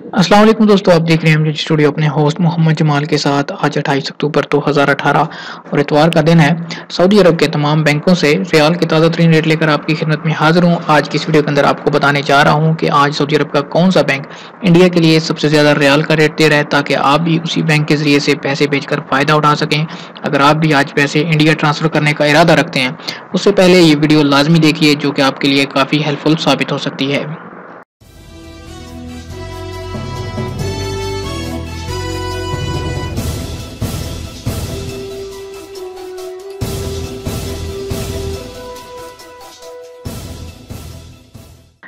अस्सलाम वालेकुम दोस्तों, आप देख रहे हैं एमजे स्टूडियो अपने होस्ट मोहम्मद जमाल के साथ। आज 28 अक्टूबर 2018 और इतवार का दिन है। सऊदी अरब के तमाम बैंकों से रियाल के ताज़ा तरीन रेट लेकर आपकी खिदमत में हाजिर हूँ। आज की इस वीडियो के अंदर आपको बताने जा रहा हूँ कि आज सऊदी अरब का कौन सा बैंक इंडिया के लिए सबसे ज़्यादा रियाल का रेट दे रहा है, ताकि आप भी उसी बैंक के ज़रिए से पैसे भेजकर फ़ायदा उठा सकें। अगर आप भी आज पैसे इंडिया ट्रांसफ़र करने का इरादा रखते हैं, उससे पहले ये वीडियो लाजमी देखिए, जो कि आपके लिए काफ़ी हेल्पफुल साबित हो सकती है।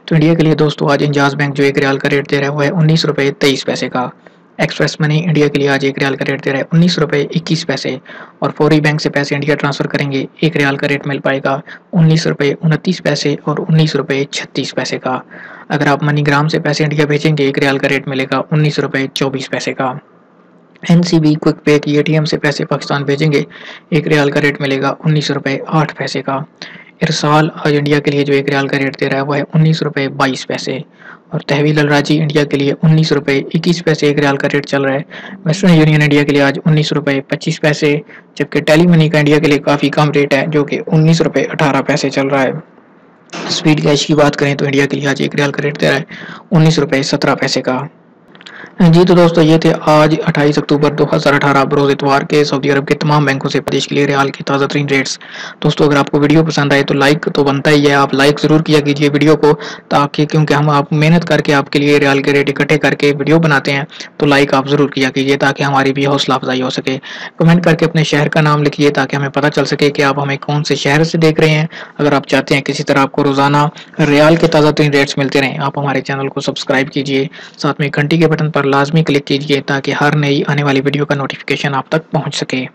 तो इंडिया के लिए दोस्तों आज इंजाज बैंक जो एक रियाल का रेट दे रहा है वो है 19 रुपये 23 पैसे का। एक्सप्रेस मनी इंडिया के लिए आज एक रियाल का रेट दे रहा है 19 रुपये 21 पैसे। और फौरी बैंक से पैसे इंडिया ट्रांसफर करेंगे, एक रियाल का रेट मिल पाएगा 19 रुपये 29 पैसे और 19 रुपये 36 पैसे का। अगर आप मनीग्राम से पैसे इंडिया भेजेंगे, एक रियाल का रेट मिलेगा 19 रुपये 24 पैसे का। एनसीबी क्विक पे की एटीएम से पैसे पाकिस्तान भेजेंगे, एक रियाल का रेट मिलेगा 19 रुपये 8 पैसे का। इरसाल आज इंडिया के लिए जो एक रियाल का रेट दे रहा है वो है 19 रुपये 22 पैसे। और तहवील अलराजी इंडिया के लिए 19 रुपये 21 पैसे एक रियाल का रेट चल रहा है। वेस्टर्न यूनियन इंडिया के लिए आज 19 रुपये 25 पैसे, जबकि टेली मनी का इंडिया के लिए काफ़ी कम रेट है जो कि 19 रुपये 18 पैसे चल रहा है। स्पीड कैश की बात करें तो इंडिया के लिए आज एक रियाल का रेट दे रहा है 19 रुपये 17 पैसे का। जी तो दोस्तों, ये थे आज 28 अक्टूबर 2018 बरोज़ इतवार के सऊदी अरब के तमाम बैंकों से प्रदेश के लिए रियाल की ताज़ा तरीन रेट्स। दोस्तों, अगर आपको वीडियो पसंद आए तो लाइक तो बनता ही है, आप लाइक ज़रूर किया कीजिए वीडियो को, ताकि क्योंकि हम आप मेहनत करके आपके लिए रियाल के रेट इकट्ठे करके वीडियो बनाते हैं, तो लाइक आप ज़रूर किया कीजिए ताकि हमारी भी हौसला अफजाई हो सके। कमेंट करके अपने शहर का नाम लिखिए ताकि हमें पता चल सके कि आप हमें कौन से शहर से देख रहे हैं। अगर आप चाहते हैं किसी तरह आपको रोज़ाना रियाल के ताज़ा तरीन रेट्स मिलते रहें, आप हमारे चैनल को सब्सक्राइब कीजिए, साथ में घंटी के बटन पर लाजमी क्लिक कीजिए ताकि हर नई आने वाली वीडियो का नोटिफिकेशन आप तक पहुंच सके।